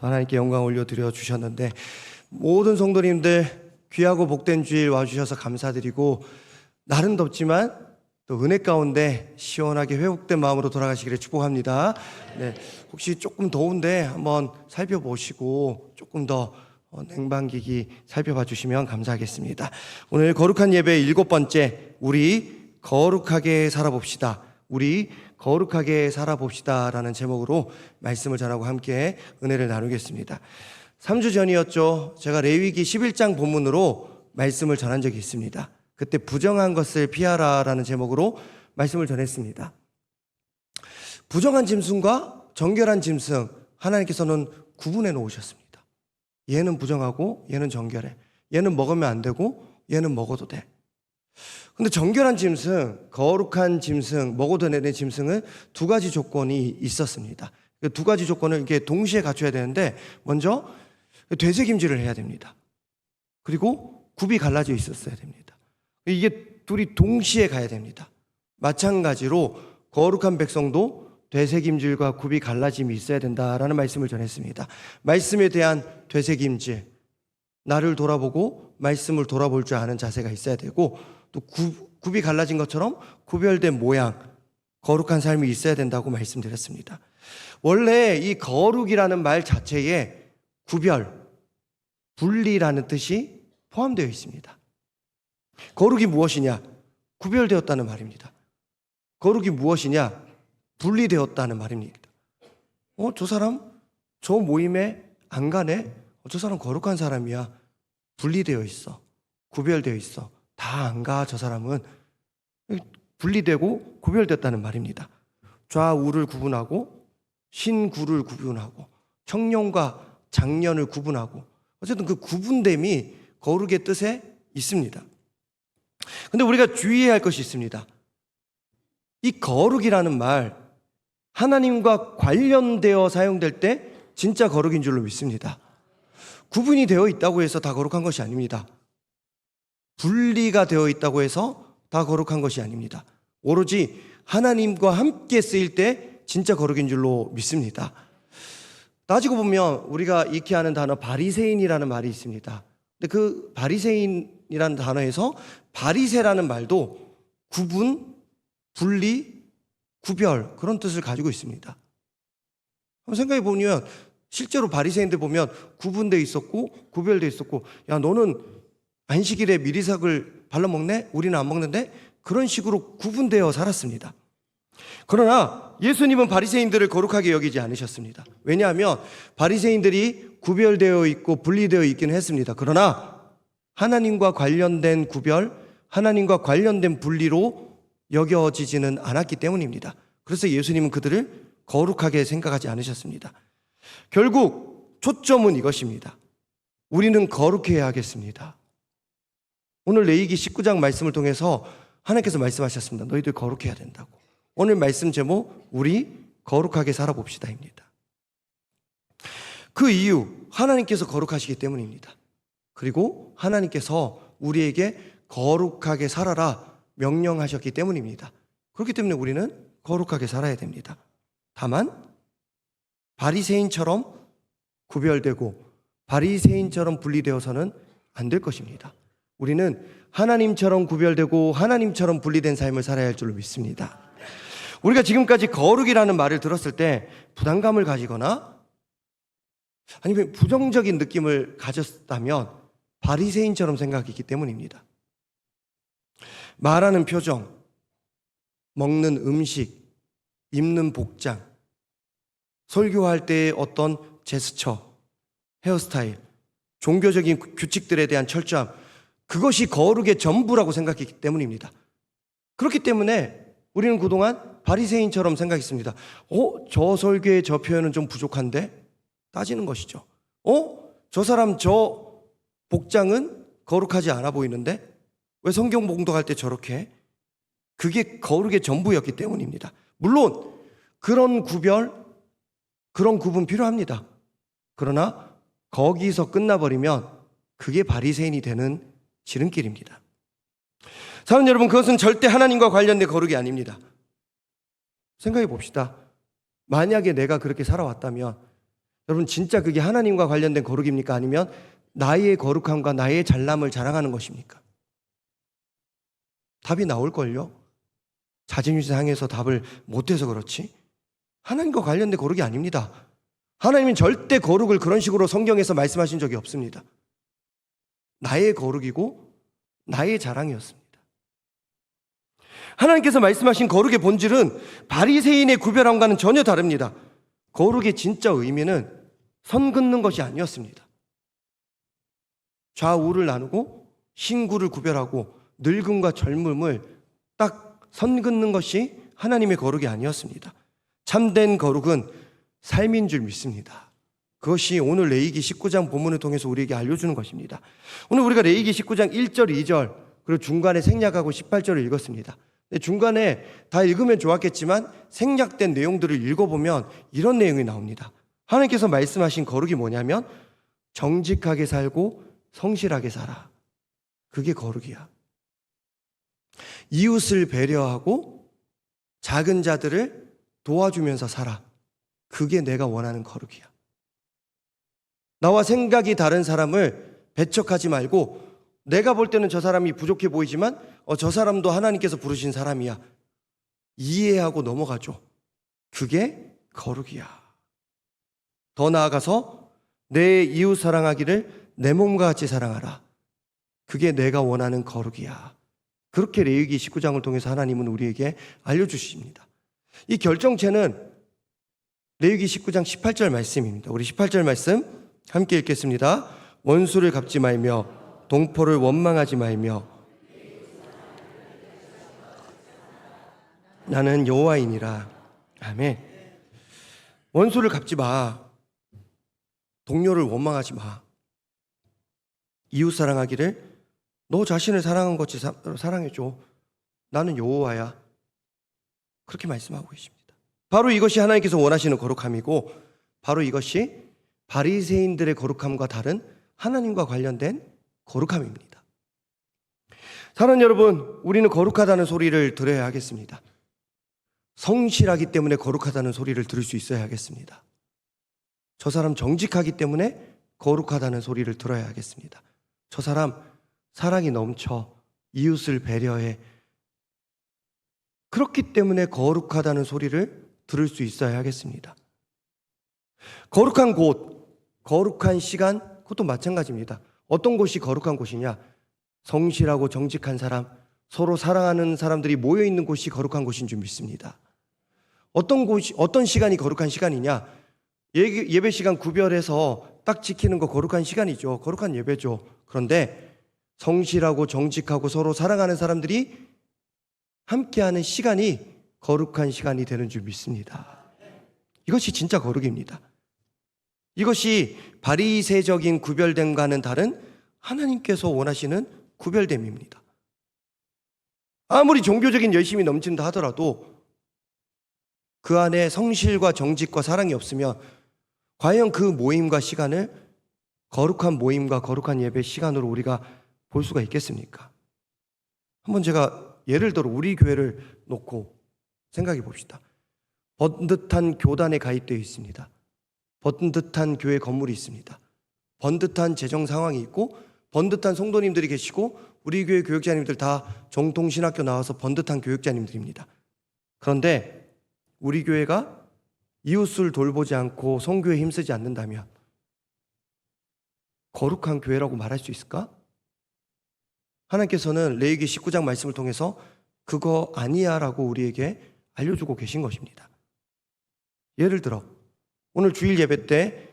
또 하나님께 영광 올려드려 주셨는데, 모든 성도님들 귀하고 복된 주일 와주셔서 감사드리고, 날은 덥지만 또 은혜 가운데 시원하게 회복된 마음으로 돌아가시기를 축복합니다. 네, 혹시 조금 더운데 한번 살펴보시고 조금 더 냉방기기 살펴봐 주시면 감사하겠습니다. 오늘 거룩한 예배 7번째, 우리 거룩하게 살아봅시다. 우리 거룩하게 살아봅시다 라는 제목으로 말씀을 전하고 함께 은혜를 나누겠습니다. 3주 전이었죠. 제가 레위기 11장 본문으로 말씀을 전한 적이 있습니다. 그때 부정한 것을 피하라 라는 제목으로 말씀을 전했습니다. 부정한 짐승과 정결한 짐승, 하나님께서는 구분해 놓으셨습니다. 얘는 부정하고 얘는 정결해. 얘는 먹으면 안 되고 얘는 먹어도 돼. 근데 정결한 짐승, 거룩한 짐승, 먹어도 되는 짐승은 두 가지 조건이 있었습니다. 그 두 가지 조건을 이렇게 동시에 갖춰야 되는데, 먼저 되새김질을 해야 됩니다. 그리고 굽이 갈라져 있었어야 됩니다. 이게 둘이 동시에 가야 됩니다. 마찬가지로 거룩한 백성도 되새김질과 굽이 갈라짐이 있어야 된다라는 말씀을 전했습니다. 말씀에 대한 되새김질, 나를 돌아보고 말씀을 돌아볼 줄 아는 자세가 있어야 되고, 또 굽이 갈라진 것처럼 구별된 모양, 거룩한 삶이 있어야 된다고 말씀드렸습니다. 원래 이 거룩이라는 말 자체에 구별, 분리라는 뜻이 포함되어 있습니다. 거룩이 무엇이냐? 구별되었다는 말입니다. 거룩이 무엇이냐? 분리되었다는 말입니다. 저 사람 저 모임에 안 가네? 저 사람 거룩한 사람이야. 분리되어 있어. 구별되어 있어. 다 안 가. 저 사람은 분리되고 구별됐다는 말입니다. 좌우를 구분하고 신구를 구분하고 청년과 장년을 구분하고, 어쨌든 그 구분됨이 거룩의 뜻에 있습니다. 근데 우리가 주의해야 할 것이 있습니다. 이 거룩이라는 말, 하나님과 관련되어 사용될 때 진짜 거룩인 줄로 믿습니다. 구분이 되어 있다고 해서 다 거룩한 것이 아닙니다. 분리가 되어 있다고 해서 다 거룩한 것이 아닙니다. 오로지 하나님과 함께 쓰일 때 진짜 거룩인 줄로 믿습니다. 따지고 보면 우리가 익히 아는 단어 바리새인이라는 말이 있습니다. 근데 그 바리새인이라는 단어에서 바리새라는 말도 구분, 분리, 구별, 그런 뜻을 가지고 있습니다. 한번 생각해 보면 실제로 바리새인들 보면 구분되어 있었고 구별되어 있었고, 야 너는 안식일에 미리삭을 발라먹네? 우리는 안 먹는데? 그런 식으로 구분되어 살았습니다. 그러나 예수님은 바리새인들을 거룩하게 여기지 않으셨습니다. 왜냐하면 바리새인들이 구별되어 있고 분리되어 있기는 했습니다. 그러나 하나님과 관련된 구별, 하나님과 관련된 분리로 여겨지지는 않았기 때문입니다. 그래서 예수님은 그들을 거룩하게 생각하지 않으셨습니다. 결국 초점은 이것입니다. 우리는 거룩해야 하겠습니다. 오늘 레위기 19장 말씀을 통해서 하나님께서 말씀하셨습니다. 너희들 거룩해야 된다고. 오늘 말씀 제목, 우리 거룩하게 살아봅시다입니다. 그 이유, 하나님께서 거룩하시기 때문입니다. 그리고 하나님께서 우리에게 거룩하게 살아라 명령하셨기 때문입니다. 그렇기 때문에 우리는 거룩하게 살아야 됩니다. 다만 바리새인처럼 구별되고 바리새인처럼 분리되어서는 안 될 것입니다. 우리는 하나님처럼 구별되고 하나님처럼 분리된 삶을 살아야 할 줄로 믿습니다. 우리가 지금까지 거룩이라는 말을 들었을 때 부담감을 가지거나 아니면 부정적인 느낌을 가졌다면 바리새인처럼 생각했기 때문입니다. 말하는 표정, 먹는 음식, 입는 복장, 설교할 때의 어떤 제스처, 헤어스타일, 종교적인 규칙들에 대한 철저함, 그것이 거룩의 전부라고 생각했기 때문입니다. 그렇기 때문에 우리는 그동안 바리새인처럼 생각했습니다. 저 설교의 저 표현은 좀 부족한데? 따지는 것이죠. 저 사람 저 복장은 거룩하지 않아 보이는데? 왜 성경 봉독할 때 저렇게 해? 그게 거룩의 전부였기 때문입니다. 물론 그런 구별, 그런 구분 필요합니다. 그러나 거기서 끝나버리면 그게 바리새인이 되는 지름길입니다. 사랑하는 여러분, 그것은 절대 하나님과 관련된 거룩이 아닙니다. 생각해 봅시다. 만약에 내가 그렇게 살아왔다면 여러분, 진짜 그게 하나님과 관련된 거룩입니까? 아니면 나의 거룩함과 나의 잘남을 자랑하는 것입니까? 답이 나올걸요? 자진유지 상해서 답을 못해서 그렇지 하나님과 관련된 거룩이 아닙니다. 하나님은 절대 거룩을 그런 식으로 성경에서 말씀하신 적이 없습니다. 나의 거룩이고 나의 자랑이었습니다. 하나님께서 말씀하신 거룩의 본질은 바리새인의 구별함과는 전혀 다릅니다. 거룩의 진짜 의미는 선 긋는 것이 아니었습니다. 좌우를 나누고 신구를 구별하고 늙음과 젊음을 딱 선 긋는 것이 하나님의 거룩이 아니었습니다. 참된 거룩은 삶인 줄 믿습니다. 그것이 오늘 레위기 19장 본문을 통해서 우리에게 알려주는 것입니다. 오늘 우리가 레위기 19장 1절, 2절 그리고 중간에 생략하고 18절을 읽었습니다. 중간에 다 읽으면 좋았겠지만 생략된 내용들을 읽어보면 이런 내용이 나옵니다. 하나님께서 말씀하신 거룩이 뭐냐면 정직하게 살고 성실하게 살아. 그게 거룩이야. 이웃을 배려하고 작은 자들을 도와주면서 살아. 그게 내가 원하는 거룩이야. 나와 생각이 다른 사람을 배척하지 말고 내가 볼 때는 저 사람이 부족해 보이지만 저 사람도 하나님께서 부르신 사람이야. 이해하고 넘어가죠. 그게 거룩이야. 더 나아가서 내 이웃 사랑하기를 내 몸과 같이 사랑하라. 그게 내가 원하는 거룩이야. 그렇게 레위기 19장을 통해서 하나님은 우리에게 알려주십니다. 이 결정체는 레위기 19장 18절 말씀입니다. 우리 18절 말씀 함께 읽겠습니다. 원수를 갚지 말며 동포를 원망하지 말며 나는 여호와이니라. 아멘. 원수를 갚지 마. 동료를 원망하지 마. 이웃 사랑하기를 너 자신을 사랑한 것이 사랑해줘. 나는 여호와야. 그렇게 말씀하고 계십니다. 바로 이것이 하나님께서 원하시는 거룩함이고 바로 이것이 바리새인들의 거룩함과 다른 하나님과 관련된 거룩함입니다. 사랑하는 여러분, 우리는 거룩하다는 소리를 들어야 하겠습니다. 성실하기 때문에 거룩하다는 소리를 들을 수 있어야 하겠습니다. 저 사람 정직하기 때문에 거룩하다는 소리를 들어야 하겠습니다. 저 사람 사랑이 넘쳐 이웃을 배려해. 그렇기 때문에 거룩하다는 소리를 들을 수 있어야 하겠습니다. 거룩한 곳, 거룩한 시간, 그것도 마찬가지입니다. 어떤 곳이 거룩한 곳이냐? 성실하고 정직한 사람, 서로 사랑하는 사람들이 모여있는 곳이 거룩한 곳인 줄 믿습니다. 어떤 시간이 거룩한 시간이냐? 예배 시간 구별해서 딱 지키는 거 거룩한 시간이죠. 거룩한 예배죠. 그런데 성실하고 정직하고 서로 사랑하는 사람들이 함께하는 시간이 거룩한 시간이 되는 줄 믿습니다. 이것이 진짜 거룩입니다. 이것이 바리새적인 구별됨과는 다른 하나님께서 원하시는 구별됨입니다. 아무리 종교적인 열심이 넘친다 하더라도 그 안에 성실과 정직과 사랑이 없으면 과연 그 모임과 시간을 거룩한 모임과 거룩한 예배 시간으로 우리가 볼 수가 있겠습니까? 한번 제가 예를 들어 우리 교회를 놓고 생각해 봅시다. 번듯한 교단에 가입되어 있습니다. 번듯한 교회 건물이 있습니다. 번듯한 재정 상황이 있고 번듯한 성도님들이 계시고 우리 교회 교육자님들 다 정통신학교 나와서 번듯한 교육자님들입니다. 그런데 우리 교회가 이웃을 돌보지 않고 선교에 힘쓰지 않는다면 거룩한 교회라고 말할 수 있을까? 하나님께서는 레위기 19장 말씀을 통해서 그거 아니야 라고 우리에게 알려주고 계신 것입니다. 예를 들어 오늘 주일 예배 때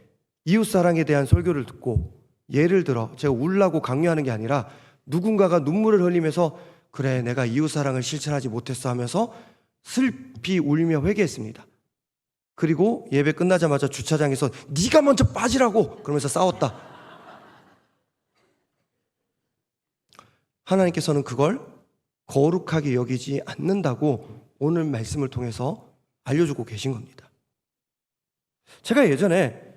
이웃사랑에 대한 설교를 듣고 예를 들어 제가 울라고 강요하는 게 아니라 누군가가 눈물을 흘리면서 그래 내가 이웃사랑을 실천하지 못했어 하면서 슬피 울며 회개했습니다. 그리고 예배 끝나자마자 주차장에서 네가 먼저 빠지라고 그러면서 싸웠다. 하나님께서는 그걸 거룩하게 여기지 않는다고 오늘 말씀을 통해서 알려주고 계신 겁니다. 제가 예전에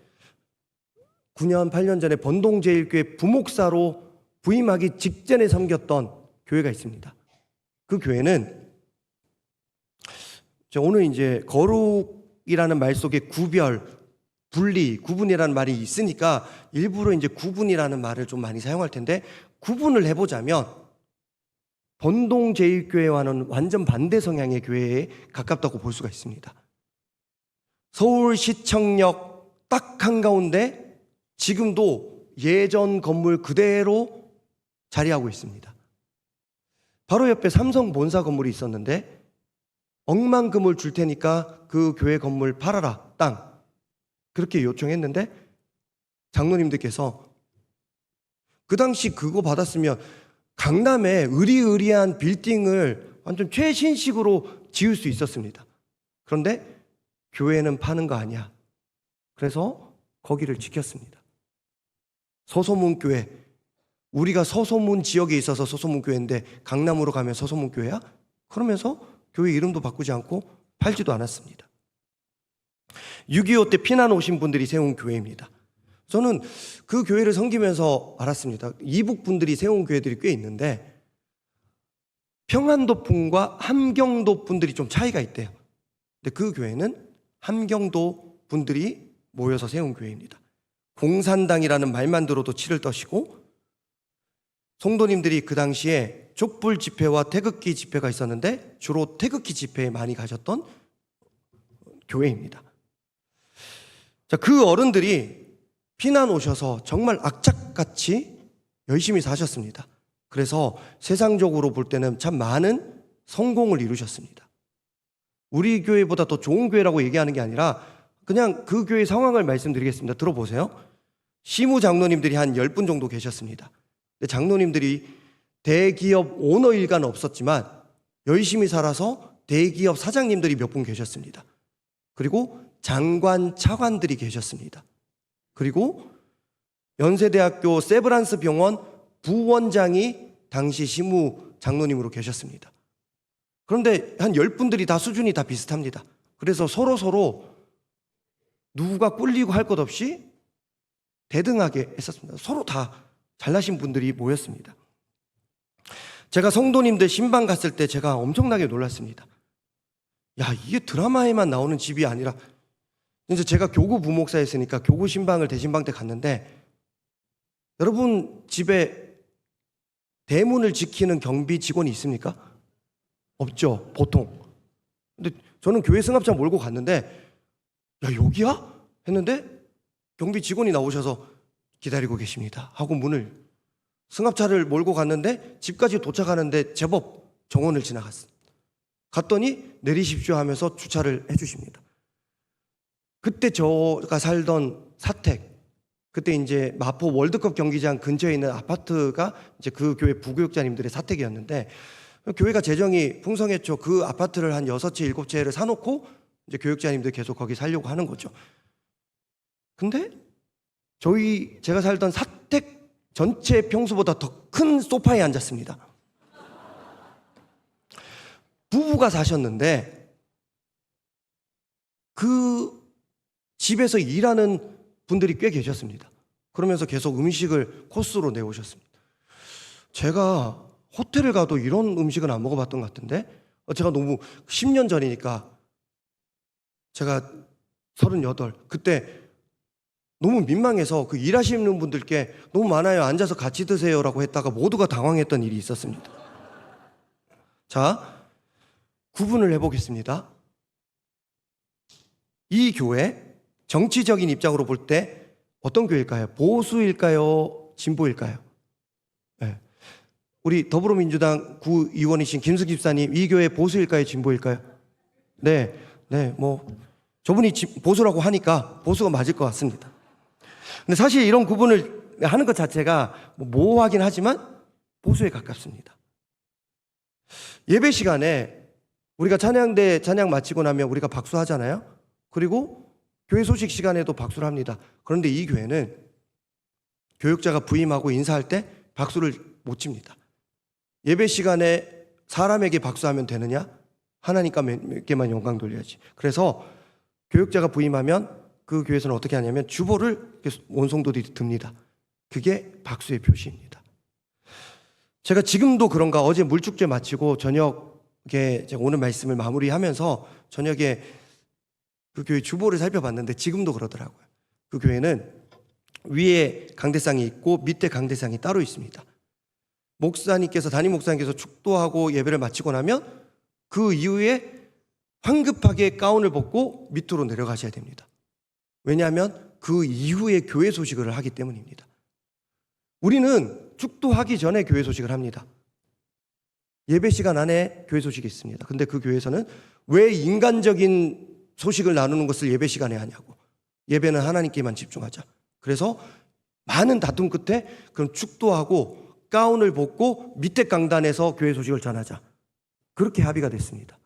9년, 8년 전에 번동제일교회 부목사로 부임하기 직전에 섬겼던 교회가 있습니다. 그 교회는 오늘 이제 거룩이라는 말 속에 구별, 분리, 구분이라는 말이 있으니까 일부러 이제 구분이라는 말을 좀 많이 사용할 텐데, 구분을 해보자면 본동 제1교회와는 완전 반대 성향의 교회에 가깝다고 볼 수가 있습니다. 서울시청역 딱 한가운데 지금도 예전 건물 그대로 자리하고 있습니다. 바로 옆에 삼성 본사 건물이 있었는데 억만금을 줄 테니까 그 교회 건물 팔아라, 땅. 그렇게 요청했는데 장로님들께서 그 당시 그거 받았으면 강남에 으리으리한 빌딩을 완전 최신식으로 지을 수 있었습니다. 그런데 교회는 파는 거 아니야. 그래서 거기를 지켰습니다. 서소문교회, 우리가 서소문 지역에 있어서 서소문교회인데 강남으로 가면 서소문교회야? 그러면서 교회 이름도 바꾸지 않고 팔지도 않았습니다. 6.25 때 피난 오신 분들이 세운 교회입니다. 저는 그 교회를 섬기면서 알았습니다. 이북 분들이 세운 교회들이 꽤 있는데 평안도 분과 함경도 분들이 좀 차이가 있대요. 근데 그 교회는 함경도 분들이 모여서 세운 교회입니다. 공산당이라는 말만 들어도 치를 떠시고 성도님들이 그 당시에 촛불 집회와 태극기 집회가 있었는데 주로 태극기 집회에 많이 가셨던 교회입니다. 자, 그 어른들이 피난 오셔서 정말 악착같이 열심히 사셨습니다. 그래서 세상적으로 볼 때는 참 많은 성공을 이루셨습니다. 우리 교회보다 더 좋은 교회라고 얘기하는 게 아니라 그냥 그 교회 상황을 말씀드리겠습니다. 들어보세요. 시무 장로님들이 한 10분 정도 계셨습니다. 근데 장로님들이 대기업 오너 일가는 없었지만 열심히 살아서 대기업 사장님들이 몇 분 계셨습니다. 그리고 장관, 차관들이 계셨습니다. 그리고 연세대학교 세브란스 병원 부원장이 당시 시무 장로님으로 계셨습니다. 그런데 한 10분들이 다 수준이 다 비슷합니다. 그래서 서로 누가 꿀리고 할 것 없이 대등하게 했었습니다. 서로 다 잘나신 분들이 모였습니다. 제가 성도님들 신방 갔을 때 제가 엄청나게 놀랐습니다. 야, 이게 드라마에만 나오는 집이 아니라, 이제 제가 교구 부목사였으니까 교구 신방을 대신방 때 갔는데, 여러분 집에 대문을 지키는 경비 직원이 있습니까? 없죠, 보통. 근데 저는 교회 승합차 몰고 갔는데, 야, 여기야? 했는데 경비 직원이 나오셔서 기다리고 계십니다 하고 문을, 승합차를 몰고 갔는데 집까지 도착하는데 제법 정원을 지나갔어요. 갔더니 내리십시오 하면서 주차를 해주십니다. 그때 제가 살던 사택, 그때 이제 마포 월드컵 경기장 근처에 있는 아파트가 이제 그 교회 부교육자님들의 사택이었는데, 교회가 재정이 풍성했죠. 그 아파트를 한 6채, 7채를 사놓고 이제 교육자님들 계속 거기 살려고 하는 거죠. 근데 제가 살던 사택 전체 평수보다 더 큰 소파에 앉았습니다. 부부가 사셨는데 그 집에서 일하는 분들이 꽤 계셨습니다. 그러면서 계속 음식을 코스로 내오셨습니다. 제가 호텔을 가도 이런 음식은 안 먹어봤던 것 같은데, 제가 너무 10년 전이니까, 제가 38, 그때 너무 민망해서 그 일하시는 분들께 너무 많아요, 앉아서 같이 드세요라고 했다가 모두가 당황했던 일이 있었습니다. 자, 구분을 해보겠습니다. 이 교회 정치적인 입장으로 볼 때 어떤 교회일까요? 보수일까요? 진보일까요? 네. 우리 더불어민주당 구의원이신 김숙 집사님, 이 교회 보수일까요? 진보일까요? 네, 뭐 저분이 보수라고 하니까 보수가 맞을 것 같습니다. 근데 사실 이런 구분을 하는 것 자체가 모호하긴 하지만 보수에 가깝습니다. 예배 시간에 우리가 찬양대 찬양 마치고 나면 우리가 박수하잖아요. 그리고 교회 소식 시간에도 박수를 합니다. 그런데 이 교회는 교육자가 부임하고 인사할 때 박수를 못 칩니다. 예배 시간에 사람에게 박수하면 되느냐? 하나님께만 영광 돌려야지. 그래서 교육자가 부임하면 그 교회에서는 어떻게 하냐면 주보를 온 성도들이 듭니다. 그게 박수의 표시입니다. 제가 지금도 그런가, 어제 물축제 마치고 저녁에 제가 오늘 말씀을 마무리하면서 저녁에 그 교회 주보를 살펴봤는데 지금도 그러더라고요. 그 교회는 위에 강대상이 있고 밑에 강대상이 따로 있습니다. 담임 목사님께서 축도하고 예배를 마치고 나면 그 이후에 황급하게 가운을 벗고 밑으로 내려가셔야 됩니다. 왜냐하면 그 이후에 교회 소식을 하기 때문입니다. 우리는 축도하기 전에 교회 소식을 합니다. 예배 시간 안에 교회 소식이 있습니다. 근데 그 교회에서는 왜 인간적인 소식을 나누는 것을 예배 시간에 하냐고. 예배는 하나님께만 집중하자. 그래서 많은 다툼 끝에 그럼 축도하고 가운을 벗고 밑에 강단에서 교회 소식을 전하자. 그렇게 합의가 됐습니다.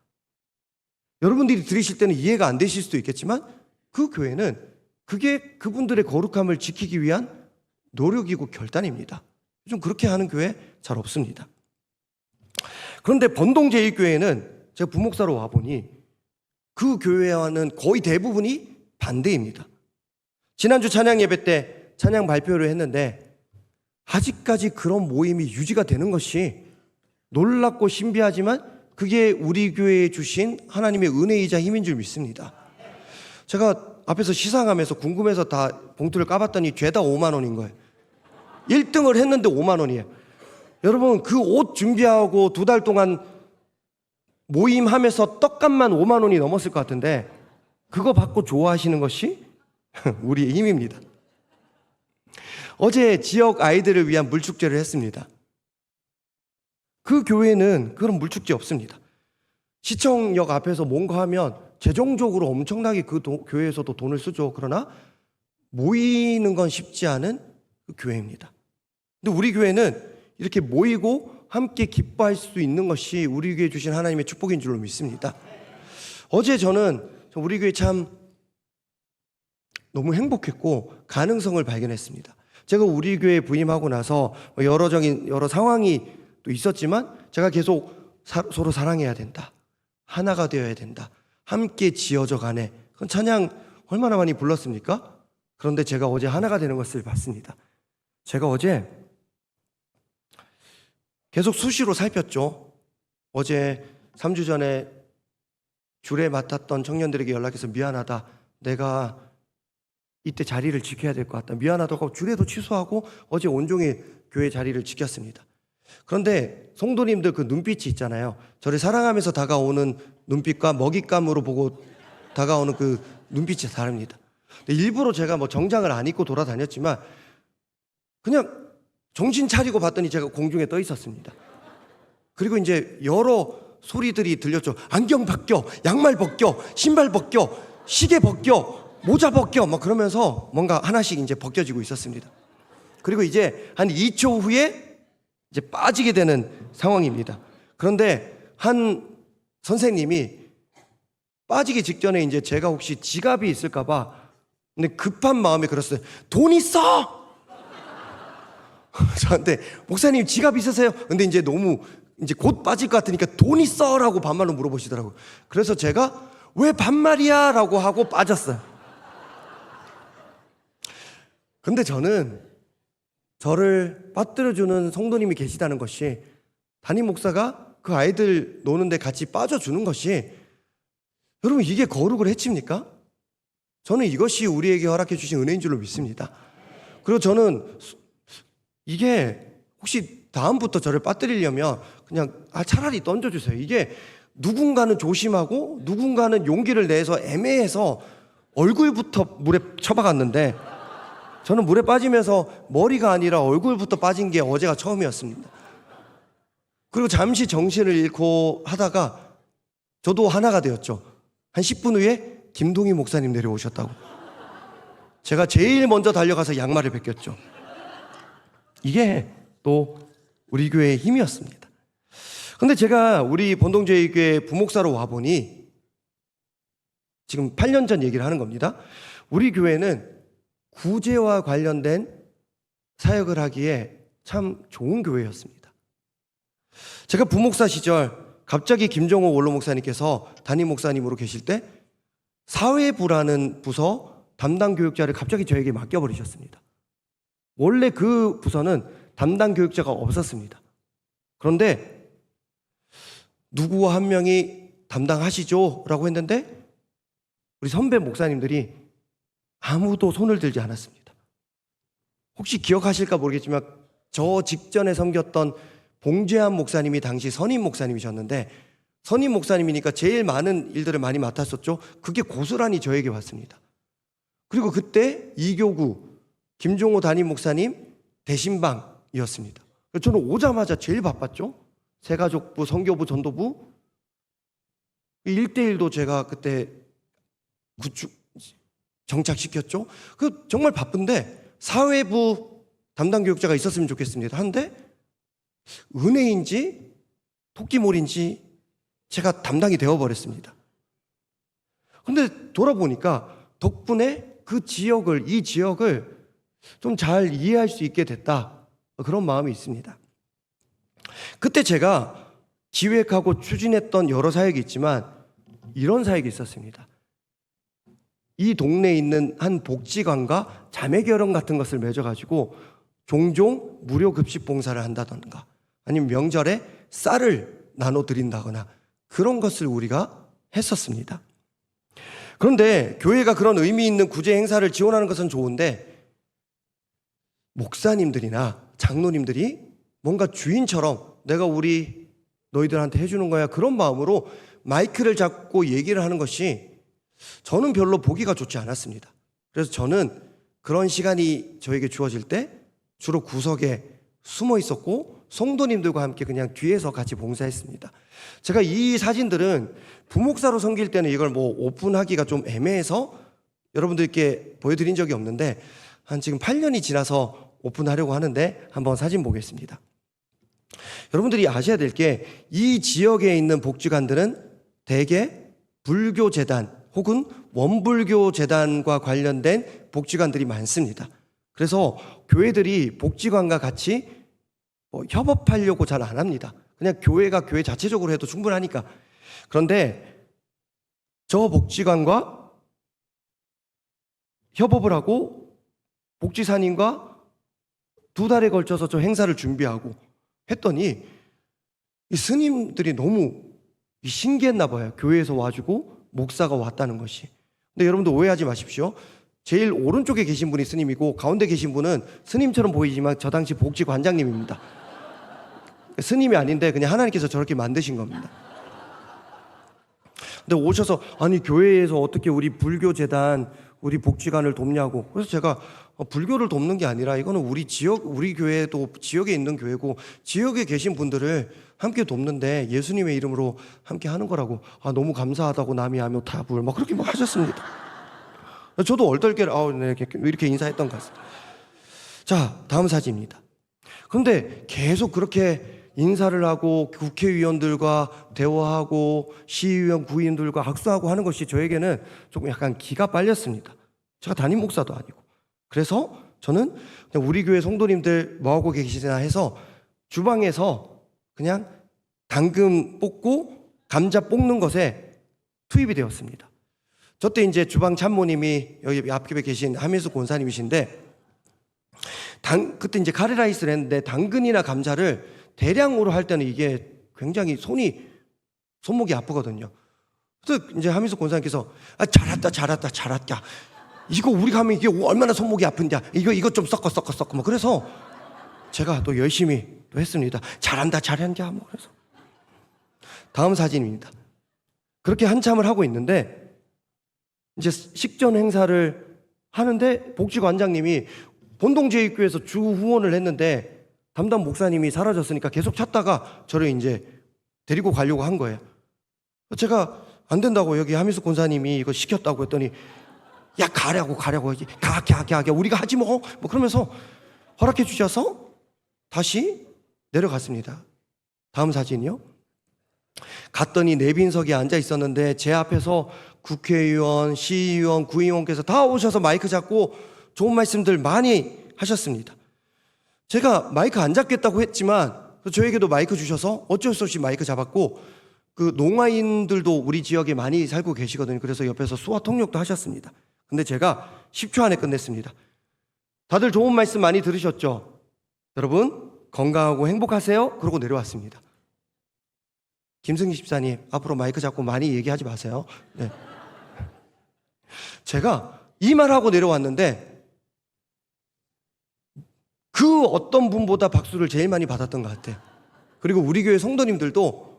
여러분들이 들으실 때는 이해가 안 되실 수도 있겠지만 그 교회는 그게 그분들의 거룩함을 지키기 위한 노력이고 결단입니다. 요즘 그렇게 하는 교회 잘 없습니다. 그런데 번동제일교회는 제가 부목사로 와보니 그 교회와는 거의 대부분이 반대입니다. 지난주 찬양 예배 때 찬양 발표를 했는데 아직까지 그런 모임이 유지가 되는 것이 놀랍고 신비하지만 그게 우리 교회에 주신 하나님의 은혜이자 힘인 줄 믿습니다. 제가 앞에서 시상하면서 궁금해서 다 봉투를 까봤더니 죄다 5만 원인 거예요. 1등을 했는데 5만 원이에요. 여러분 그 옷 준비하고 2달 동안 모임하면서 떡값만 5만 원이 넘었을 것 같은데 그거 받고 좋아하시는 것이 우리의 힘입니다. 어제 지역 아이들을 위한 물축제를 했습니다. 그 교회는 그런 물축제 없습니다. 시청역 앞에서 뭔가 하면 재정적으로 엄청나게 그 교회에서도 돈을 쓰죠. 그러나 모이는 건 쉽지 않은 그 교회입니다. 근데 우리 교회는 이렇게 모이고 함께 기뻐할 수 있는 것이 우리 교회에 주신 하나님의 축복인 줄로 믿습니다. 어제 저는 우리 교회 참 너무 행복했고 가능성을 발견했습니다. 제가 우리 교회에 부임하고 나서 여러 상황이 또 있었지만 제가 계속 서로 사랑해야 된다. 하나가 되어야 된다. 함께 지어져 가네. 그건 찬양 얼마나 많이 불렀습니까? 그런데 제가 어제 하나가 되는 것을 봤습니다. 제가 어제 계속 수시로 살폈죠. 어제 3주 전에 주례 맡았던 청년들에게 연락해서 미안하다. 내가 이때 자리를 지켜야 될 것 같다. 미안하다고 주례도 취소하고 어제 온종일 교회 자리를 지켰습니다. 그런데 성도님들 그 눈빛이 있잖아요. 저를 사랑하면서 다가오는 눈빛과 먹잇감으로 보고 다가오는 그 눈빛이 다릅니다. 일부러 제가 정장을 안 입고 돌아다녔지만 그냥 정신 차리고 봤더니 제가 공중에 떠 있었습니다. 그리고 이제 여러 소리들이 들렸죠. 안경 벗겨, 양말 벗겨, 신발 벗겨, 시계 벗겨, 모자 벗겨 막 그러면서 뭔가 하나씩 이제 벗겨지고 있었습니다. 그리고 이제 한 2초 후에 이제 빠지게 되는 상황입니다. 그런데 한 선생님이 빠지기 직전에 이제 제가 혹시 지갑이 있을까봐 근데 급한 마음에 그랬어요. 돈 있어! 저한테 목사님 지갑 있으세요? 근데 이제 너무 이제 곧 빠질 것 같으니까 돈 있어! 라고 반말로 물어보시더라고요. 그래서 제가 왜 반말이야? 라고 하고 빠졌어요. 근데 저는 저를 빠뜨려주는 성도님이 계시다는 것이 담임 목사가 그 아이들 노는데 같이 빠져주는 것이 여러분 이게 거룩을 해칩니까? 저는 이것이 우리에게 허락해 주신 은혜인 줄로 믿습니다. 그리고 저는 이게 혹시 다음부터 저를 빠뜨리려면 그냥 차라리 던져주세요. 이게 누군가는 조심하고 누군가는 용기를 내서 애매해서 얼굴부터 물에 쳐박았는데 저는 물에 빠지면서 머리가 아니라 얼굴부터 빠진 게 어제가 처음이었습니다. 그리고 잠시 정신을 잃고 하다가 저도 하나가 되었죠. 한 10분 후에 김동희 목사님 내려오셨다고. 제가 제일 먼저 달려가서 양말을 벗겼죠. 이게 또 우리 교회의 힘이었습니다. 근데 제가 우리 본동제일교회 부목사로 와보니 지금 8년 전 얘기를 하는 겁니다. 우리 교회는 구제와 관련된 사역을 하기에 참 좋은 교회였습니다. 제가 부목사 시절 갑자기 김정호 원로 목사님께서 담임 목사님으로 계실 때 사회부라는 부서 담당 교육자를 갑자기 저에게 맡겨버리셨습니다. 원래 그 부서는 담당 교육자가 없었습니다. 그런데 누구 한 명이 담당하시죠? 라고 했는데 우리 선배 목사님들이 아무도 손을 들지 않았습니다. 혹시 기억하실까 모르겠지만 저 직전에 섬겼던 봉재한 목사님이 당시 선임 목사님이셨는데, 선임 목사님이니까 제일 많은 일들을 많이 맡았었죠. 그게 고스란히 저에게 왔습니다. 그리고 그때 이교구 김종호 담임 목사님 대신방이었습니다. 저는 오자마자 제일 바빴죠. 새가족부, 선교부, 전도부 1대1도 제가 그때 정착시켰죠. 정말 바쁜데 사회부 담당 교육자가 있었으면 좋겠습니다. 한데 은혜인지 토끼몰인지 제가 담당이 되어버렸습니다. 근데 돌아보니까 덕분에 이 지역을 좀 잘 이해할 수 있게 됐다, 그런 마음이 있습니다. 그때 제가 기획하고 추진했던 여러 사역이 있지만 이런 사역이 있었습니다. 이 동네에 있는 한 복지관과 자매결혼 같은 것을 맺어가지고 종종 무료 급식 봉사를 한다던가 아니면 명절에 쌀을 나눠드린다거나 그런 것을 우리가 했었습니다. 그런데 교회가 그런 의미 있는 구제 행사를 지원하는 것은 좋은데 목사님들이나 장로님들이 뭔가 주인처럼 내가 너희들한테 해주는 거야, 그런 마음으로 마이크를 잡고 얘기를 하는 것이 저는 별로 보기가 좋지 않았습니다. 그래서 저는 그런 시간이 저에게 주어질 때 주로 구석에 숨어 있었고 성도님들과 함께 그냥 뒤에서 같이 봉사했습니다. 제가 이 사진들은 부목사로 섬길 때는 이걸 오픈하기가 좀 애매해서 여러분들께 보여드린 적이 없는데 한 지금 8년이 지나서 오픈하려고 하는데 한번 사진 보겠습니다. 여러분들이 아셔야 될 게 이 지역에 있는 복지관들은 대개 불교재단 혹은 원불교재단과 관련된 복지관들이 많습니다. 그래서 교회들이 복지관과 같이 협업하려고 잘 안 합니다. 그냥 교회가 교회 자체적으로 해도 충분하니까. 그런데 저 복지관과 협업을 하고 복지사님과 2달에 걸쳐서 저 행사를 준비하고 했더니 이 스님들이 너무 신기했나 봐요. 교회에서 와주고 목사가 왔다는 것이. 근데 여러분들 오해하지 마십시오. 제일 오른쪽에 계신 분이 스님이고 가운데 계신 분은 스님처럼 보이지만 저 당시 복지관장님입니다. 스님이 아닌데 그냥 하나님께서 저렇게 만드신 겁니다. 근데 오셔서 아니 교회에서 어떻게 우리 불교재단 우리 복지관을 돕냐고. 그래서 제가 불교를 돕는 게 아니라 이거는 우리 교회도 지역에 있는 교회고 지역에 계신 분들을 함께 돕는데 예수님의 이름으로 함께 하는 거라고. 너무 감사하다고 남이 하며 답을 막 그렇게 막 하셨습니다. 저도 얼떨결에 네, 이렇게 인사했던 것 같습니다. 자, 다음 사진입니다. 그런데 계속 그렇게 인사를 하고 국회의원들과 대화하고 시의원, 구의원들과 악수하고 하는 것이 저에게는 조금 약간 기가 빨렸습니다. 제가 담임 목사도 아니고. 그래서 저는 그냥 우리 교회 성도님들 뭐하고 계시나 해서 주방에서 그냥 당근 뽑고 감자 볶는 것에 투입이 되었습니다. 저 때 이제 주방 참모님이 여기 앞집에 계신 하민수 권사님이신데 그때 이제 카레라이스를 했는데 당근이나 감자를 대량으로 할 때는 이게 굉장히 손목이 아프거든요. 그래서 이제 하민수 권사님께서 잘했다. 이거 우리가 하면 이게 얼마나 손목이 아픈지 이거 좀 섞어 뭐 그래서 제가 또 열심히 또 했습니다. 잘한다 뭐 그래서. 다음 사진입니다. 그렇게 한참을 하고 있는데 이제 식전 행사를 하는데 복지관장님이 본동제일교회에서 주 후원을 했는데 담당 목사님이 사라졌으니까 계속 찾다가 저를 이제 데리고 가려고 한 거예요. 제가 안 된다고 여기 하민수 권사님이 이거 시켰다고 했더니 야 가라고 가 우리가 하지 뭐 그러면서 허락해 주셔서 다시 내려갔습니다. 다음 사진이요. 갔더니 내빈석에 앉아 있었는데 제 앞에서 국회의원, 시의원, 구의원께서 다 오셔서 마이크 잡고 좋은 말씀들 많이 하셨습니다. 제가 마이크 안 잡겠다고 했지만 저에게도 마이크 주셔서 어쩔 수 없이 마이크 잡았고 그 농아인들도 우리 지역에 많이 살고 계시거든요. 그래서 옆에서 수화 통역도 하셨습니다. 근데 제가 10초 안에 끝냈습니다. 다들 좋은 말씀 많이 들으셨죠? 여러분 건강하고 행복하세요. 그러고 내려왔습니다. 김승희 집사님 앞으로 마이크 잡고 많이 얘기하지 마세요. 네. 제가 이 말하고 내려왔는데 그 어떤 분보다 박수를 제일 많이 받았던 것 같아요. 그리고 우리 교회 성도님들도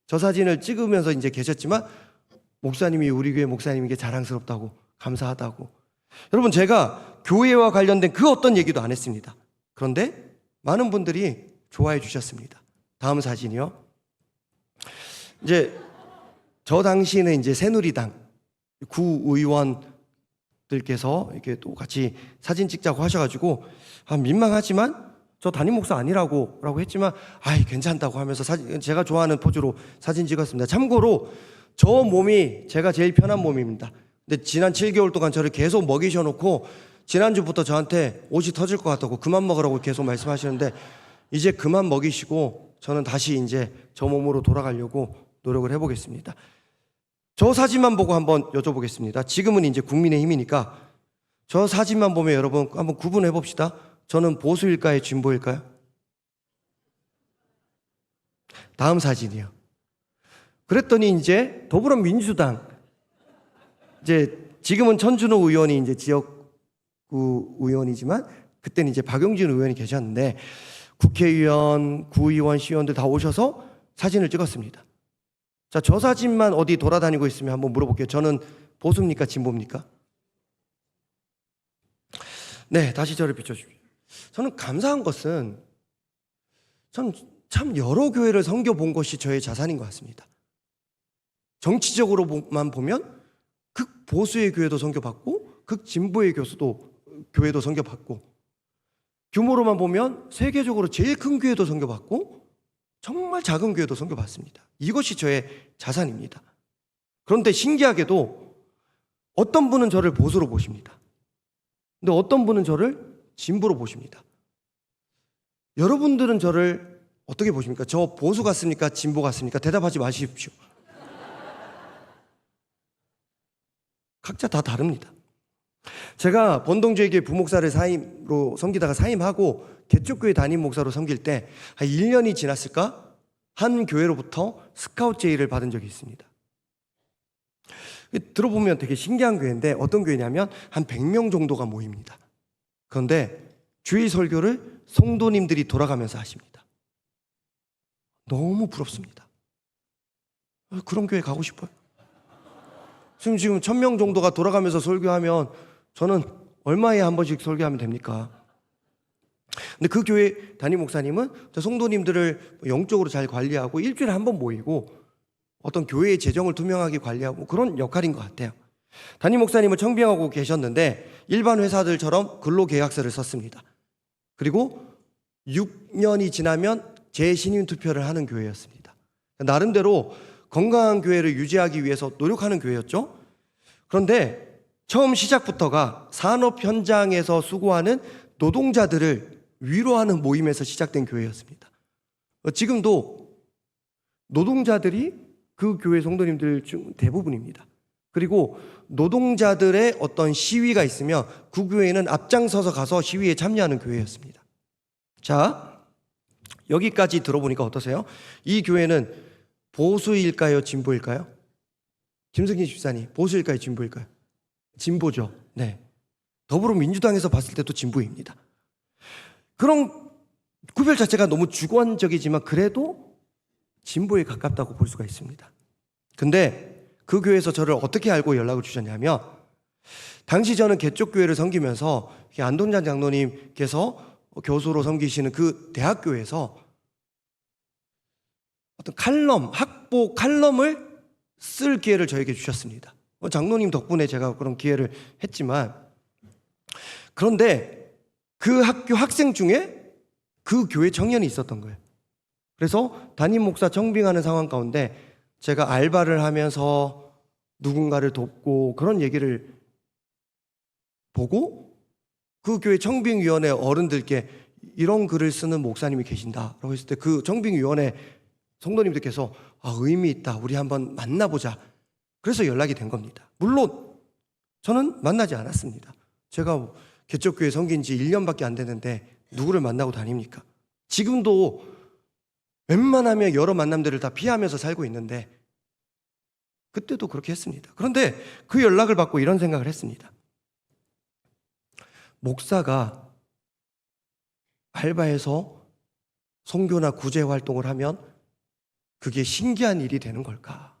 저 사진을 찍으면서 이제 계셨지만 목사님이 우리 교회 목사님에게 자랑스럽다고, 감사하다고. 여러분, 제가 교회와 관련된 그 어떤 얘기도 안 했습니다. 그런데 많은 분들이 좋아해 주셨습니다. 다음 사진이요. 이제 저 당시에는 이제 새누리당 구의원들께서 이렇게 또 같이 사진 찍자고 하셔가지고 민망하지만 저 담임 목사 아니라고 했지만 아이 괜찮다고 하면서 제가 좋아하는 포즈로 사진 찍었습니다. 참고로 저 몸이 제가 제일 편한 몸입니다. 근데 지난 7개월 동안 저를 계속 먹이셔 놓고 지난주부터 저한테 옷이 터질 것 같다고 그만 먹으라고 계속 말씀하시는데 이제 그만 먹이시고 저는 다시 이제 저 몸으로 돌아가려고 노력을 해보겠습니다. 저 사진만 보고 한번 여쭤보겠습니다. 지금은 이제 국민의힘이니까 저 사진만 보면 여러분 한번 구분해 봅시다. 저는 보수일까요? 진보일까요? 다음 사진이요. 그랬더니 이제 더불어민주당 이제 지금은 천준호 의원이 이제 지역구 의원이지만 그때는 이제 박용진 의원이 계셨는데 국회의원, 구의원, 시의원들 다 오셔서 사진을 찍었습니다. 자, 저 사진만 어디 돌아다니고 있으면 한번 물어볼게요. 저는 보수입니까? 진보입니까? 네, 다시 저를 비춰주십시오. 저는 감사한 것은 전 참 여러 교회를 섬겨본 것이 저의 자산인 것 같습니다. 정치적으로만 보면 극보수의 교회도 섬겨봤고 극진보의 교회도 섬겨봤고 규모로만 보면 세계적으로 제일 큰 교회도 섬겨봤고 정말 작은 교회도 섬겨봤습니다. 이것이 저의 자산입니다. 그런데 신기하게도 어떤 분은 저를 보수로 보십니다. 근데 어떤 분은 저를 진보로 보십니다. 여러분들은 저를 어떻게 보십니까? 저 보수 같습니까? 진보 같습니까? 대답하지 마십시오. 각자 다 다릅니다. 제가 번동주의교회 부목사를 사임으로 섬기다가 사임하고 개쪽교회 담임 목사로 섬길 때 한 1년이 지났을까? 한 교회로부터 스카웃 제의를 받은 적이 있습니다. 들어보면 되게 신기한 교회인데 어떤 교회냐면 한 100명 정도가 모입니다. 그런데 주일 설교를 성도님들이 돌아가면서 하십니다. 너무 부럽습니다. 그런 교회 가고 싶어요. 지금 1000명 정도가 돌아가면서 설교하면 저는 얼마에 한 번씩 설교하면 됩니까? 근데 그 교회 담임 목사님은 성도님들을 영적으로 잘 관리하고 일주일에 한 번 모이고 어떤 교회의 재정을 투명하게 관리하고 그런 역할인 것 같아요. 담임 목사님은 청빙하고 계셨는데 일반 회사들처럼 근로계약서를 썼습니다. 그리고 6년이 지나면 재신임 투표를 하는 교회였습니다. 나름대로 건강한 교회를 유지하기 위해서 노력하는 교회였죠. 그런데 처음 시작부터가 산업 현장에서 수고하는 노동자들을 위로하는 모임에서 시작된 교회였습니다. 지금도 노동자들이 그 교회 성도님들 중 대부분입니다. 그리고 노동자들의 어떤 시위가 있으면 그 교회는 앞장서서 가서 시위에 참여하는 교회였습니다. 자, 여기까지 들어보니까 어떠세요? 이 교회는 보수일까요? 진보일까요? 김승진 집사님, 보수일까요? 진보일까요? 진보죠. 네. 더불어민주당에서 봤을 때도 진보입니다. 그런 구별 자체가 너무 주관적이지만 그래도 진보에 가깝다고 볼 수가 있습니다. 근데 그 교회에서 저를 어떻게 알고 연락을 주셨냐면 당시 저는 개쪽교회를 섬기면서 안동장 장로님께서 교수로 섬기시는 그 대학교에서 어떤 칼럼, 학보 칼럼을 쓸 기회를 저에게 주셨습니다. 장로님 덕분에 제가 그런 기회를 했지만 그런데 그 학교 학생 중에 그 교회 청년이 있었던 거예요. 그래서 담임 목사 청빙하는 상황 가운데 제가 알바를 하면서 누군가를 돕고 그런 얘기를 보고 그 교회 청빙위원회 어른들께 이런 글을 쓰는 목사님이 계신다라고 했을 때 그 청빙위원회 성도님들께서 의미 있다. 우리 한번 만나보자. 그래서 연락이 된 겁니다. 물론 저는 만나지 않았습니다. 제가 개척교회 섬긴 지 1년밖에 안 됐는데 누구를 만나고 다닙니까? 지금도 웬만하면 여러 만남들을 다 피하면서 살고 있는데 그때도 그렇게 했습니다. 그런데 그 연락을 받고 이런 생각을 했습니다. 목사가 알바해서 선교나 구제 활동을 하면 그게 신기한 일이 되는 걸까?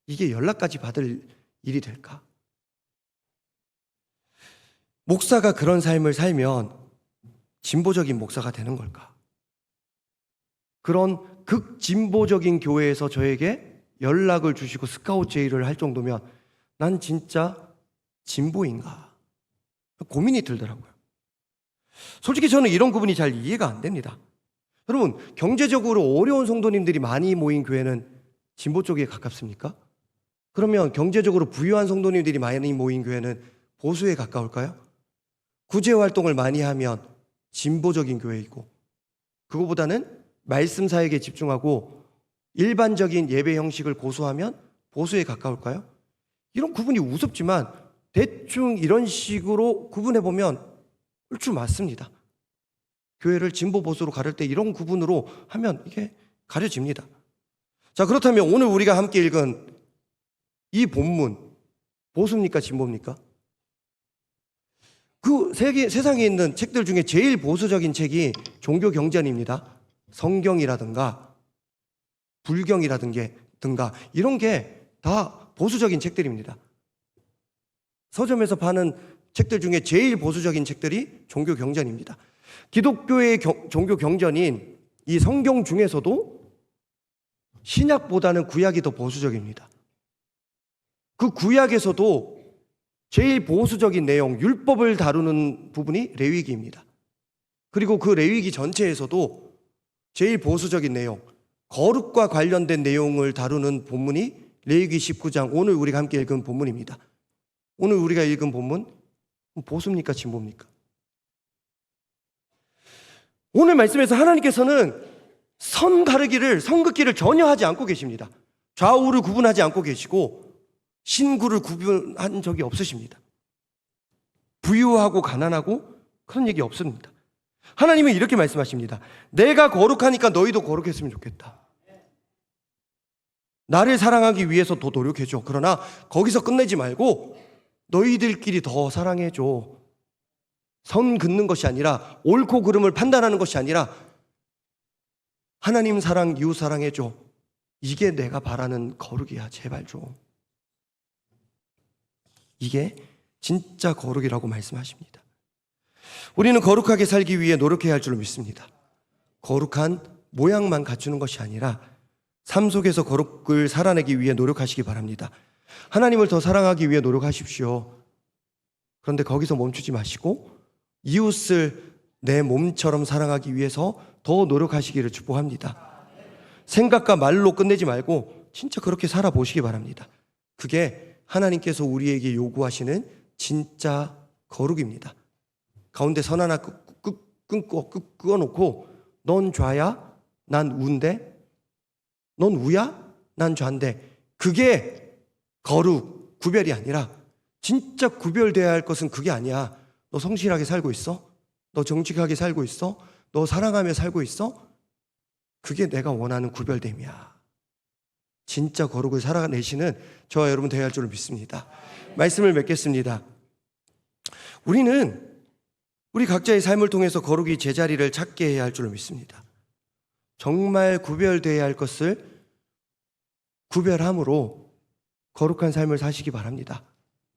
이게 연락까지 받을 일이 될까? 목사가 그런 삶을 살면 진보적인 목사가 되는 걸까? 그런 극진보적인 교회에서 저에게 연락을 주시고 스카우트 제의를 할 정도면 난 진짜 진보인가? 고민이 들더라고요. 솔직히 저는 이런 부분이 잘 이해가 안 됩니다. 여러분, 경제적으로 어려운 성도님들이 많이 모인 교회는 진보 쪽에 가깝습니까? 그러면 경제적으로 부유한 성도님들이 많이 모인 교회는 보수에 가까울까요? 구제 활동을 많이 하면 진보적인 교회이고, 그거보다는 말씀 사역에 집중하고 일반적인 예배 형식을 고수하면 보수에 가까울까요? 이런 구분이 우습지만 대충 이런 식으로 구분해보면 얼추 맞습니다. 교회를 진보 보수로 가를 때 이런 구분으로 하면 이게 가려집니다. 자, 그렇다면 오늘 우리가 함께 읽은 이 본문 보수입니까? 진보입니까? 그 세상에 있는 책들 중에 제일 보수적인 책이 종교경전입니다. 성경이라든가 불경이라든가 이런 게 다 보수적인 책들입니다. 서점에서 파는 책들 중에 제일 보수적인 책들이 종교경전입니다. 기독교의 종교경전인 이 성경 중에서도 신약보다는 구약이 더 보수적입니다. 그 구약에서도 제일 보수적인 내용, 율법을 다루는 부분이 레위기입니다. 그리고 그 레위기 전체에서도 제일 보수적인 내용, 거룩과 관련된 내용을 다루는 본문이 레위기 19장, 오늘 우리가 함께 읽은 본문입니다. 오늘 우리가 읽은 본문, 보수입니까? 진보입니까? 오늘 말씀에서 하나님께서는 선 가르기를, 선긋기를 전혀 하지 않고 계십니다. 좌우를 구분하지 않고 계시고 신구를 구분한 적이 없으십니다. 부유하고 가난하고 그런 얘기 없습니다. 하나님은 이렇게 말씀하십니다. 내가 거룩하니까 너희도 거룩했으면 좋겠다. 나를 사랑하기 위해서 더 노력해줘. 그러나 거기서 끝내지 말고 너희들끼리 더 사랑해줘. 선 긋는 것이 아니라, 옳고 그름을 판단하는 것이 아니라 하나님 사랑, 이웃 사랑해줘. 이게 내가 바라는 거룩이야. 제발 좀. 이게 진짜 거룩이라고 말씀하십니다. 우리는 거룩하게 살기 위해 노력해야 할 줄 믿습니다. 거룩한 모양만 갖추는 것이 아니라 삶 속에서 거룩을 살아내기 위해 노력하시기 바랍니다. 하나님을 더 사랑하기 위해 노력하십시오. 그런데 거기서 멈추지 마시고 이웃을 내 몸처럼 사랑하기 위해서 더 노력하시기를 축복합니다. 생각과 말로 끝내지 말고 진짜 그렇게 살아보시기 바랍니다. 그게 하나님께서 우리에게 요구하시는 진짜 거룩입니다. 가운데 선 하나 끊어놓고 넌 좌야, 난 우인데, 넌 우야, 난 좌인데, 그게 거룩, 구별이 아니라 진짜 구별돼야 할 것은 그게 아니야. 너 성실하게 살고 있어? 너 정직하게 살고 있어? 너 사랑하며 살고 있어? 그게 내가 원하는 구별됨이야. 진짜 거룩을 살아내시는 저와 여러분 되어야 할 줄 믿습니다. 말씀을 맺겠습니다. 우리 각자의 삶을 통해서 거룩이 제자리를 찾게 해야 할 줄 믿습니다. 정말 구별되어야 할 것을 구별함으로 거룩한 삶을 사시기 바랍니다.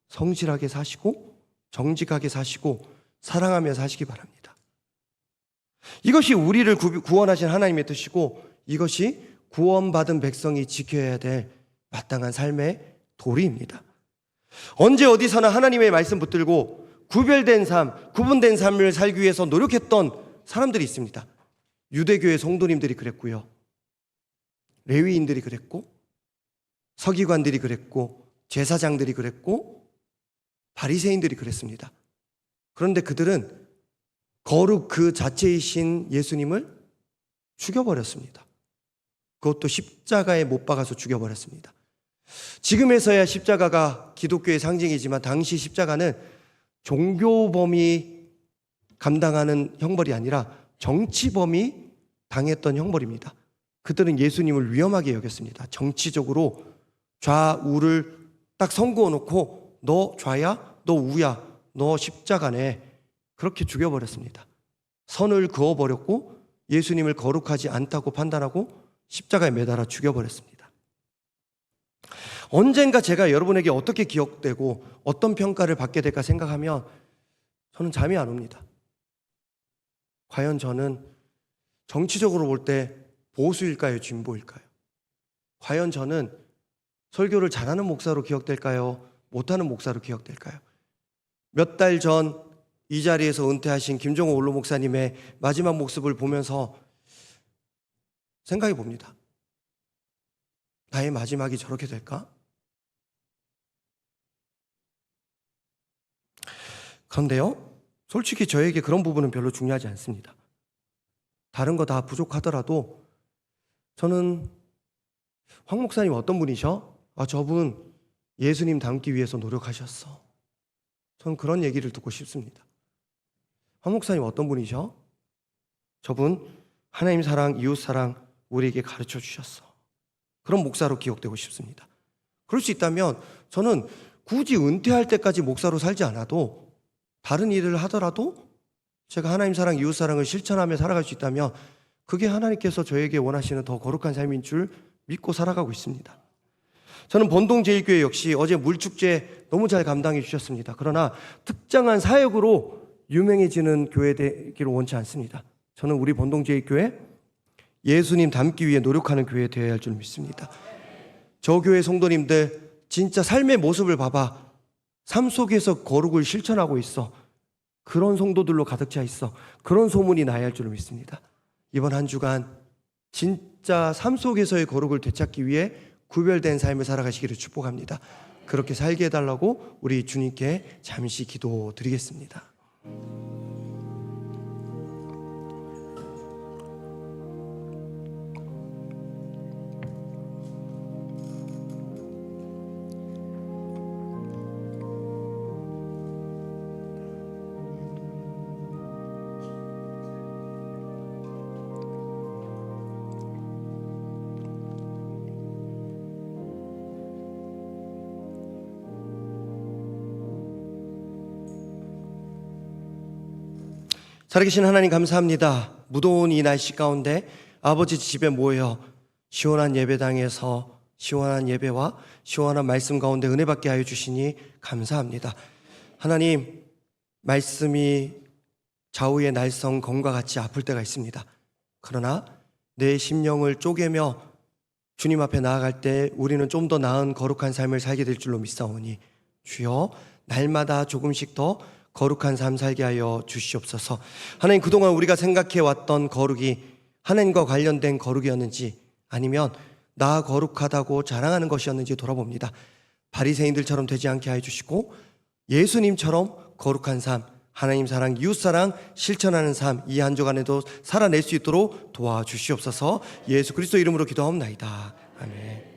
성실하게 사시고 정직하게 사시고 사랑하며 사시기 바랍니다. 이것이 우리를 구원하신 하나님의 뜻이고 이것이 구원받은 백성이 지켜야 될 마땅한 삶의 도리입니다. 언제 어디서나 하나님의 말씀 붙들고 구별된 삶, 구분된 삶을 살기 위해서 노력했던 사람들이 있습니다. 유대교의 성도님들이 그랬고요. 레위인들이 그랬고 서기관들이 그랬고 제사장들이 그랬고 바리새인들이 그랬습니다. 그런데 그들은 거룩 그 자체이신 예수님을 죽여버렸습니다. 그것도 십자가에 못 박아서 죽여버렸습니다. 지금에서야 십자가가 기독교의 상징이지만 당시 십자가는 종교범이 감당하는 형벌이 아니라 정치범이 당했던 형벌입니다. 그들은 예수님을 위험하게 여겼습니다. 정치적으로 좌우를 딱 선그어 놓고 너 좌야, 너 우야, 너 십자가네. 그렇게 죽여버렸습니다. 선을 그어버렸고 예수님을 거룩하지 않다고 판단하고 십자가에 매달아 죽여버렸습니다. 언젠가 제가 여러분에게 어떻게 기억되고 어떤 평가를 받게 될까 생각하면 저는 잠이 안 옵니다. 과연 저는 정치적으로 볼 때 보수일까요? 진보일까요? 과연 저는 설교를 잘하는 목사로 기억될까요? 못하는 목사로 기억될까요? 몇 달 전 이 자리에서 은퇴하신 김종호 원로 목사님의 마지막 모습을 보면서 생각해 봅니다. 나의 마지막이 저렇게 될까? 그런데요, 솔직히 저에게 그런 부분은 별로 중요하지 않습니다. 다른 거 다 부족하더라도 저는 황 목사님 어떤 분이셔? 저분 예수님 닮기 위해서 노력하셨어. 저는 그런 얘기를 듣고 싶습니다. 황 목사님 어떤 분이셔? 저분 하나님 사랑, 이웃 사랑 우리에게 가르쳐 주셨어. 그런 목사로 기억되고 싶습니다. 그럴 수 있다면 저는 굳이 은퇴할 때까지 목사로 살지 않아도 다른 일을 하더라도 제가 하나님 사랑, 이웃 사랑을 실천하며 살아갈 수 있다면 그게 하나님께서 저에게 원하시는 더 거룩한 삶인 줄 믿고 살아가고 있습니다. 저는 본동제일교회 역시 어제 물축제 너무 잘 감당해 주셨습니다. 그러나 특정한 사역으로 유명해지는 교회 되기를 원치 않습니다. 저는 우리 본동제일교회 예수님 닮기 위해 노력하는 교회 되어야 할 줄 믿습니다. 저 교회 성도님들 진짜 삶의 모습을 봐봐. 삶 속에서 거룩을 실천하고 있어. 그런 성도들로 가득 차 있어. 그런 소문이 나야 할 줄 믿습니다. 이번 한 주간 진짜 삶 속에서의 거룩을 되찾기 위해 구별된 삶을 살아가시기를 축복합니다. 그렇게 살게 해달라고 우리 주님께 잠시 기도드리겠습니다. 살아계신 하나님 감사합니다. 무더운 이 날씨 가운데 아버지 집에 모여 시원한 예배당에서 시원한 예배와 시원한 말씀 가운데 은혜 받게 하여 주시니 감사합니다. 하나님, 말씀이 좌우의 날성 검과 같이 아플 때가 있습니다. 그러나 내 심령을 쪼개며 주님 앞에 나아갈 때 우리는 좀 더 나은 거룩한 삶을 살게 될 줄로 믿사오니 주여 날마다 조금씩 더 거룩한 삶 살게 하여 주시옵소서. 하나님, 그동안 우리가 생각해왔던 거룩이 하나님과 관련된 거룩이었는지 아니면 나 거룩하다고 자랑하는 것이었는지 돌아봅니다. 바리새인들처럼 되지 않게 하여 주시고 예수님처럼 거룩한 삶, 하나님 사랑, 이웃 사랑 실천하는 삶, 이 한 주간에도 살아낼 수 있도록 도와주시옵소서. 예수 그리스도 이름으로 기도하옵나이다. 아멘.